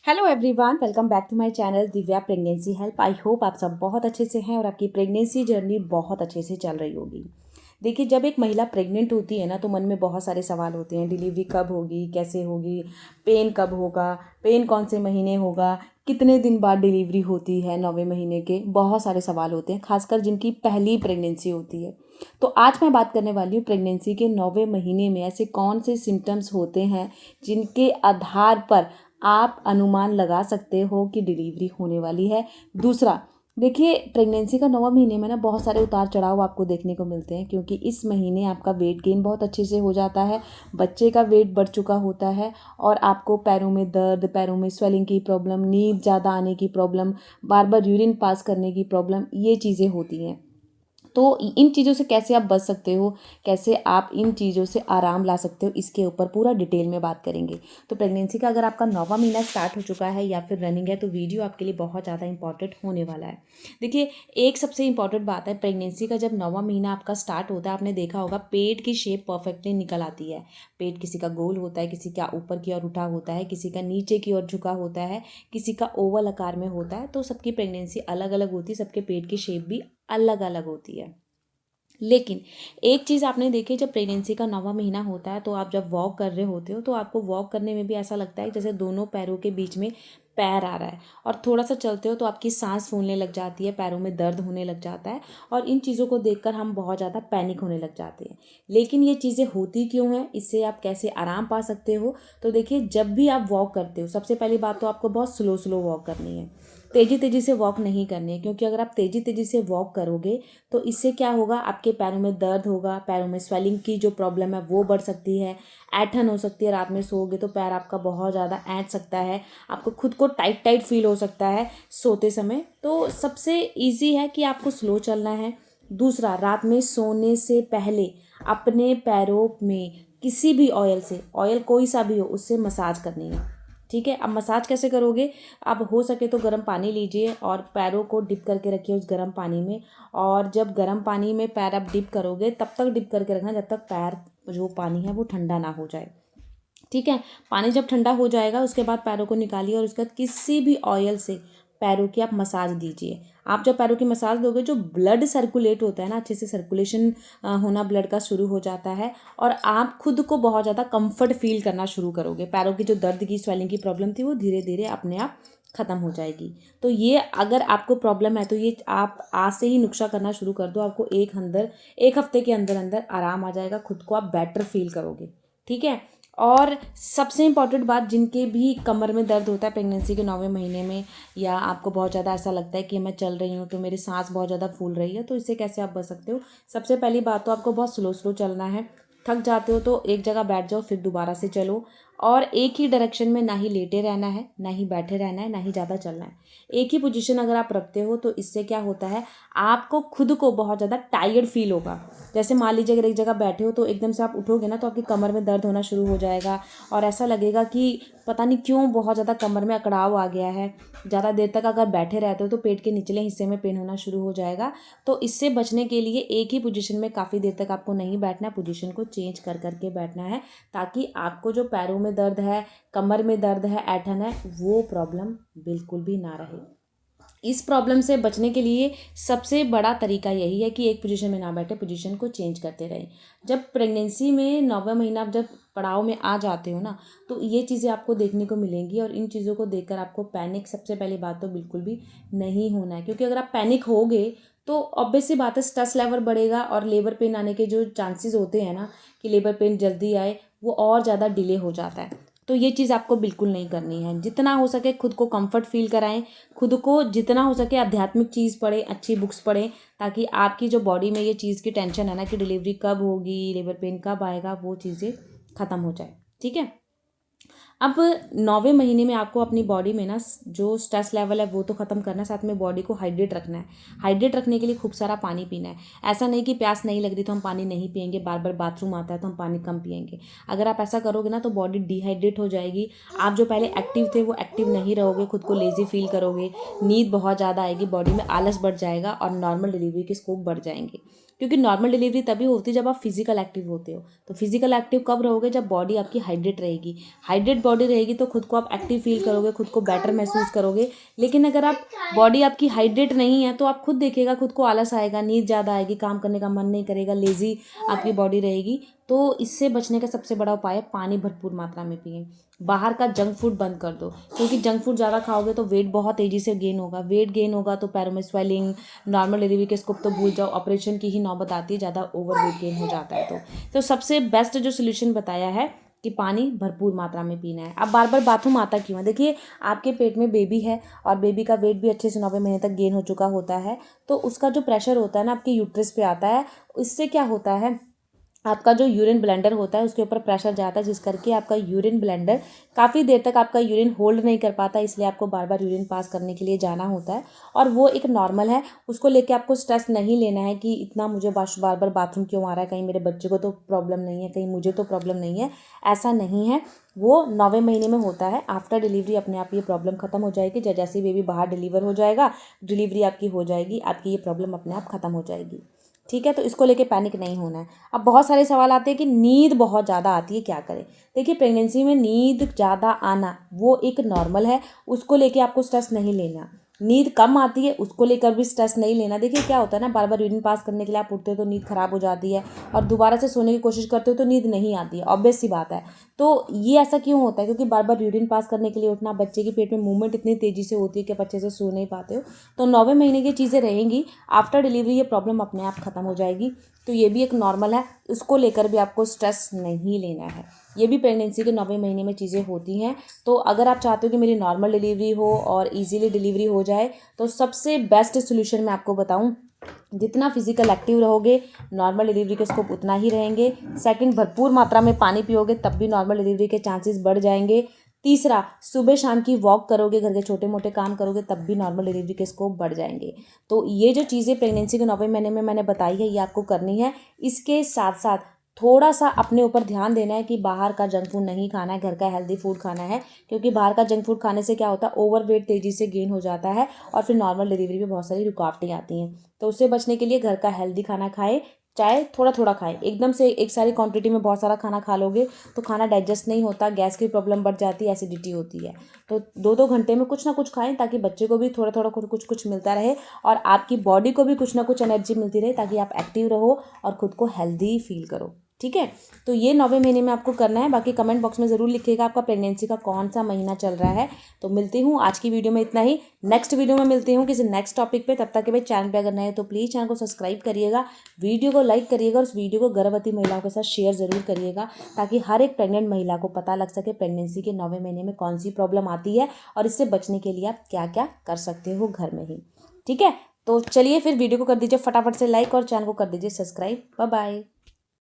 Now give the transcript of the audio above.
Hello everyone, welcome back to my channel Divya pregnancy help. I hope आप सब बहुत अच्छे से हैं और आपकी प्रेगनेंसी जर्नी बहुत अच्छे से चल रही होगी। देखिए, जब एक महिला प्रेग्नेंट होती है ना तो मन में बहुत सारे सवाल होते हैं। डिलीवरी कब होगी, कैसे होगी, पेन कब होगा, पेन कौन से महीने होगा, कितने दिन बाद डिलीवरी होती है, 9वें महीने के। बहुत सारे सवाल होते हैं, खासकर जिनकी पहली प्रेगनेंसी होती है। तो आज मैं बात करने वाली हूँ प्रेगनेंसी के 9वें महीने में ऐसे कौन से सिम्टम्स होते हैं जिनके आधार पर आप अनुमान लगा सकते हो कि डिलीवरी होने वाली है। दूसरा, देखिए, प्रेगनेंसी का 9वां महीने में ना बहुत सारे उतार चढ़ाव आपको देखने को मिलते हैं, क्योंकि इस महीने आपका वेट गेन बहुत अच्छे से हो जाता है, बच्चे का वेट बढ़ चुका होता है और आपको पैरों में दर्द, पैरों में स्वेलिंग की प्रॉब्लम, नींद ज़्यादा आने की प्रॉब्लम, बार बार यूरिन पास करने की प्रॉब्लम, ये चीज़ें होती हैं। तो इन चीज़ों से कैसे आप बच सकते हो, कैसे आप इन चीज़ों से आराम ला सकते हो, इसके ऊपर पूरा डिटेल में बात करेंगे। तो प्रेगनेंसी का अगर आपका 9वां महीना स्टार्ट हो चुका है या फिर रनिंग है तो वीडियो आपके लिए बहुत ज़्यादा इंपॉर्टेंट होने वाला है। देखिए, एक सबसे इंपॉर्टेंट बात है, प्रेगनेंसी का जब 9वां महीना आपका स्टार्ट होता है, आपने देखा होगा पेट की शेप परफेक्टली निकल आती है। पेट किसी का गोल होता है, किसी का ऊपर की ओर उठा होता है, किसी का नीचे की ओर झुका होता है, किसी का ओवल आकार में होता है। तो सबकी प्रेगनेंसी अलग अलग होती है, सबके पेट की शेप भी अलग अलग होती है। लेकिन एक चीज़ आपने देखी, जब प्रेगनेंसी का 9वां महीना होता है तो आप जब वॉक कर रहे होते हो तो आपको वॉक करने में भी ऐसा लगता है जैसे दोनों पैरों के बीच में पैर आ रहा है, और थोड़ा सा चलते हो तो आपकी सांस फूलने लग जाती है, पैरों में दर्द होने लग जाता है, और इन चीज़ों को देखकर हम बहुत ज़्यादा पैनिक होने लग जाते हैं। लेकिन ये चीज़ें होती क्यों हैं, इससे आप कैसे आराम पा सकते हो? तो देखिए, जब भी आप वॉक करते हो, सबसे पहली बात तो आपको बहुत स्लो स्लो वॉक करनी है, तेज़ी तेज़ी से वॉक नहीं करनी है, क्योंकि अगर आप तेज़ी तेज़ी से वॉक करोगे तो इससे क्या होगा, आपके पैरों में दर्द होगा, पैरों में स्वेलिंग की जो प्रॉब्लम है वो बढ़ सकती है, ऐंठन हो सकती है। रात में सोओगे तो पैर आपका बहुत ज़्यादा ऐंठ सकता है, आपको खुद को टाइट टाइट फील हो सकता है सोते समय। तो सबसे ईजी है कि आपको स्लो चलना है। दूसरा, रात में सोने से पहले अपने पैरों में किसी भी ऑयल से, ऑयल कोई सा भी हो, उससे मसाज करनी है। ठीक है, अब मसाज कैसे करोगे? अब हो सके तो गर्म पानी लीजिए और पैरों को डिप करके रखिए उस गर्म पानी में, और जब गर्म पानी में पैर आप डिप करोगे तब तक डिप करके रखना जब तक पैर जो पानी है वो ठंडा ना हो जाए। ठीक है, पानी जब ठंडा हो जाएगा उसके बाद पैरों को निकालिए और उसके बाद किसी भी ऑयल से पैरों की आप मसाज दीजिए। आप जब पैरों की मसाज दोगे, जो ब्लड सर्कुलेट होता है ना, अच्छे से सर्कुलेशन होना ब्लड का शुरू हो जाता है, और आप खुद को बहुत ज़्यादा कंफर्ट फील करना शुरू करोगे। पैरों की जो दर्द की, स्वेलिंग की प्रॉब्लम थी वो धीरे धीरे अपने आप ख़त्म हो जाएगी। तो ये अगर आपको प्रॉब्लम है तो ये आप आज से ही नुस्खा करना शुरू कर दो, आपको एक हफ्ते के अंदर अंदर आराम आ जाएगा, खुद को आप बेटर फील करोगे। ठीक है, और सबसे इम्पॉर्टेंट बात, जिनके भी कमर में दर्द होता है प्रेगनेंसी के 9वें महीने में, या आपको बहुत ज़्यादा ऐसा लगता है कि मैं चल रही हूँ तो मेरी सांस बहुत ज़्यादा फूल रही है, तो इससे कैसे आप बच सकते हो? सबसे पहली बात तो आपको बहुत स्लो स्लो चलना है। थक जाते हो तो एक जगह बैठ जाओ, फिर दोबारा से चलो, और एक ही डायरेक्शन में ना ही लेटे रहना है, ना ही बैठे रहना है, ना ही ज़्यादा चलना है। एक ही पोजीशन अगर आप रखते हो तो इससे क्या होता है, आपको खुद को बहुत ज़्यादा टायर्ड फील होगा। जैसे मान लीजिए अगर एक जगह बैठे हो तो एकदम से आप उठोगे ना तो आपकी कमर में दर्द होना शुरू हो जाएगा, और ऐसा लगेगा कि पता नहीं क्यों बहुत ज़्यादा कमर में अकड़ाव आ गया है। ज़्यादा देर तक अगर बैठे रहते हो तो पेट के निचले हिस्से में पेन होना शुरू हो जाएगा। तो इससे बचने के लिए एक ही पोजीशन में काफ़ी देर तक आपको नहीं बैठना है, पोजीशन को चेंज कर करके बैठना है, ताकि आपको जो पैरों में दर्द है, कमर में दर्द है, ऐंठन है, वो प्रॉब्लम बिल्कुल भी ना रहे। इस प्रॉब्लम से बचने के लिए सबसे बड़ा तरीका यही है कि एक पोजीशन में ना बैठे, पोजीशन को चेंज करते रहें। जब प्रेगनेंसी में 9वां महीना आप जब पड़ाव में आ जाते हो ना, तो ये चीज़ें आपको देखने को मिलेंगी, और इन चीज़ों को देखकर आपको पैनिक, सबसे पहली बात तो बिल्कुल भी नहीं होना है, क्योंकि अगर आप पैनिक होगे तो ऑब्वियस सी बात है स्ट्रेस लेवल बढ़ेगा, और लेबर पेन आने के जो चांसेस होते हैं ना, कि लेबर पेन जल्दी आए, वो और ज़्यादा डिले हो जाता है। तो ये चीज़ आपको बिल्कुल नहीं करनी है। जितना हो सके खुद को कंफर्ट फील कराएं, खुद को जितना हो सके आध्यात्मिक चीज़ पढ़ें, अच्छी बुक्स पढ़ें, ताकि आपकी जो बॉडी में ये चीज़ की टेंशन है ना कि डिलीवरी कब होगी, लेबर पेन कब आएगा, वो चीज़ें ख़त्म हो जाए। ठीक है, अब 9वें महीने में आपको अपनी बॉडी में ना जो स्ट्रेस लेवल है वो तो ख़त्म करना है, साथ में बॉडी को हाइड्रेट रखना है। हाइड्रेट रखने के लिए खूब सारा पानी पीना है। ऐसा नहीं कि प्यास नहीं लग रही तो हम पानी नहीं पियेंगे, बार बार बाथरूम आता है तो हम पानी कम पियेंगे। अगर आप ऐसा करोगे ना तो बॉडी डिहाइड्रेट हो जाएगी, आप जो पहले एक्टिव थे वो एक्टिव नहीं रहोगे, खुद को लेजी फील करोगे, नींद बहुत ज़्यादा आएगी, बॉडी में आलस बढ़ जाएगा, और नॉर्मल डिलीवरी के स्कोप बढ़ जाएंगे। क्योंकि नॉर्मल डिलीवरी तभी होती है जब आप फिजिकल एक्टिव होते हो। तो फिजिकल एक्टिव कब रहोगे? जब बॉडी आपकी हाइड्रेट रहेगी। हाइड्रेट बॉडी रहेगी तो खुद को आप एक्टिव फील करोगे, खुद को बेटर महसूस करोगे। लेकिन अगर आप बॉडी आपकी हाइड्रेट नहीं है तो आप खुद देखिएगा, खुद को आलस आएगा, नींद ज़्यादा आएगी, काम करने का मन नहीं करेगा, लेजी आपकी बॉडी रहेगी। तो इससे बचने का सबसे बड़ा उपाय है पानी भरपूर मात्रा में पिएं। बाहर का जंक फूड बंद कर दो, क्योंकि जंक फूड ज़्यादा खाओगे तो वेट बहुत तेज़ी से गेन होगा। वेट गेन होगा तो पैरों में स्वेलिंग, नॉर्मल डिलीवरी के स्कोप तो भूल जाओ, ऑपरेशन की ही नौबत आती है ज़्यादा ओवर वेट गेन हो जाता है। तो सबसे बेस्ट जो सोल्यूशन बताया है कि पानी भरपूर मात्रा में पीना है। अब बार बार बाथरूम आता क्यों है? देखिए, आपके पेट में बेबी है और बेबी का वेट भी अच्छे से 9वें महीने तक गेन हो चुका होता है, तो उसका जो प्रेशर होता है ना आपके यूट्रस पे आता है। इससे क्या होता है, आपका जो यूरिन ब्लेंडर होता है उसके ऊपर प्रेशर जाता है, जिस करके आपका यूरिन ब्लेंडर काफ़ी देर तक आपका यूरिन होल्ड नहीं कर पाता, इसलिए आपको बार बार यूरिन पास करने के लिए जाना होता है। और वो एक नॉर्मल है, उसको लेके आपको स्ट्रेस नहीं लेना है कि इतना मुझे बार बार बाथरूम क्यों आ रहा है, कहीं मेरे बच्चे को तो प्रॉब्लम नहीं है, कहीं मुझे तो प्रॉब्लम नहीं है। ऐसा नहीं है, वो 9वें महीने में होता है। आफ्टर डिलीवरी अपने आप ये प्रॉब्लम खत्म हो जाएगी। जैसे ही बेबी बाहर डिलीवर हो जाएगा, डिलीवरी आपकी हो जाएगी, आपकी ये प्रॉब्लम अपने आप खत्म हो जाएगी। ठीक है, तो इसको लेके पैनिक नहीं होना है। अब बहुत सारे सवाल आते हैं कि नींद बहुत ज़्यादा आती है, क्या करें? देखिए, प्रेगनेंसी में नींद ज़्यादा आना वो एक नॉर्मल है, उसको लेके आपको स्ट्रेस नहीं लेना। नींद कम आती है, उसको लेकर भी स्ट्रेस नहीं लेना। देखिए, क्या होता है ना, बार बार यूरिन पास करने के लिए आप उठते हो तो नींद खराब हो जाती है, और दोबारा से सोने की कोशिश करते हो तो नींद नहीं आती है, ऑब्वियस सी बात है। तो ये ऐसा क्यों होता है? क्योंकि बार बार यूरिन पास करने के लिए उठना, बच्चे के पेट में मूवमेंट इतनी तेज़ी से होती है कि आप अच्छे से सो नहीं पाते हो। तो 9वें महीने की चीज़ें रहेंगी, आफ्टर डिलीवरी ये प्रॉब्लम अपने आप खत्म हो जाएगी। तो ये भी एक नॉर्मल है, इसको लेकर भी आपको स्ट्रेस नहीं लेना है। ये भी प्रेगनेंसी के 9वें महीने में चीज़ें होती हैं। तो अगर आप चाहते हो कि मेरी नॉर्मल डिलीवरी हो और इजीली डिलीवरी हो जाए, तो सबसे बेस्ट सोल्यूशन मैं आपको बताऊं, जितना फिजिकल एक्टिव रहोगे नॉर्मल डिलीवरी के स्कोप उतना ही रहेंगे। सेकंड, भरपूर मात्रा में पानी पियोगे तब भी नॉर्मल डिलीवरी के चांसेस बढ़ जाएंगे। तीसरा, सुबह शाम की वॉक करोगे, घर के छोटे मोटे काम करोगे, तब भी नॉर्मल डिलीवरी के स्कोप बढ़ जाएंगे। तो ये जो चीज़ें प्रेगनेंसी के 9वें महीने में मैंने बताई है, ये आपको करनी है। इसके साथ साथ थोड़ा सा अपने ऊपर ध्यान देना है कि बाहर का जंक फूड नहीं खाना है, घर का हेल्दी फूड खाना है। क्योंकि बाहर का जंक फूड खाने से क्या होता है, ओवर वेट तेज़ी से गेन हो जाता है और फिर नॉर्मल डिलीवरी में बहुत सारी रुकावटें आती हैं। तो उससे बचने के लिए घर का हेल्दी खाना खाएं, चाहे थोड़ा थोड़ा खाएं। एकदम से एक सारी क्वांटिटी में बहुत सारा खाना खा लोगे तो खाना डाइजेस्ट नहीं होता, गैस की प्रॉब्लम बढ़ जाती है, एसिडिटी होती है। तो 2-2 घंटे में कुछ ना कुछ खाएं, ताकि बच्चे को भी थोड़ा थोड़ा कुछ कुछ मिलता रहे और आपकी बॉडी को भी कुछ ना कुछ एनर्जी मिलती रहे, ताकि आप एक्टिव रहो और खुद को हेल्दी फील करो। ठीक है, तो ये 9वें महीने में आपको करना है। बाकी कमेंट बॉक्स में ज़रूर लिखिएगा आपका प्रेगनेंसी का कौन सा महीना चल रहा है। तो मिलती हूँ, आज की वीडियो में इतना ही। नेक्स्ट वीडियो में मिलती हूँ किसी नेक्स्ट टॉपिक पे। तब तक के भाई चैनल पे अगर नए हो तो प्लीज़ चैनल को सब्सक्राइब करिएगा, वीडियो को लाइक करिएगा और उस वीडियो को गर्भवती महिलाओं के साथ शेयर ज़रूर करिएगा, ताकि हर एक प्रेग्नेंट महिला को पता लग सके प्रेगनेंसी के 9वें महीने में कौन सी प्रॉब्लम आती है और इससे बचने के लिए आप क्या क्या कर सकते हो घर में ही। ठीक है, तो चलिए फिर वीडियो को कर दीजिए फटाफट से लाइक और चैनल को कर दीजिए सब्सक्राइब। Bye bye.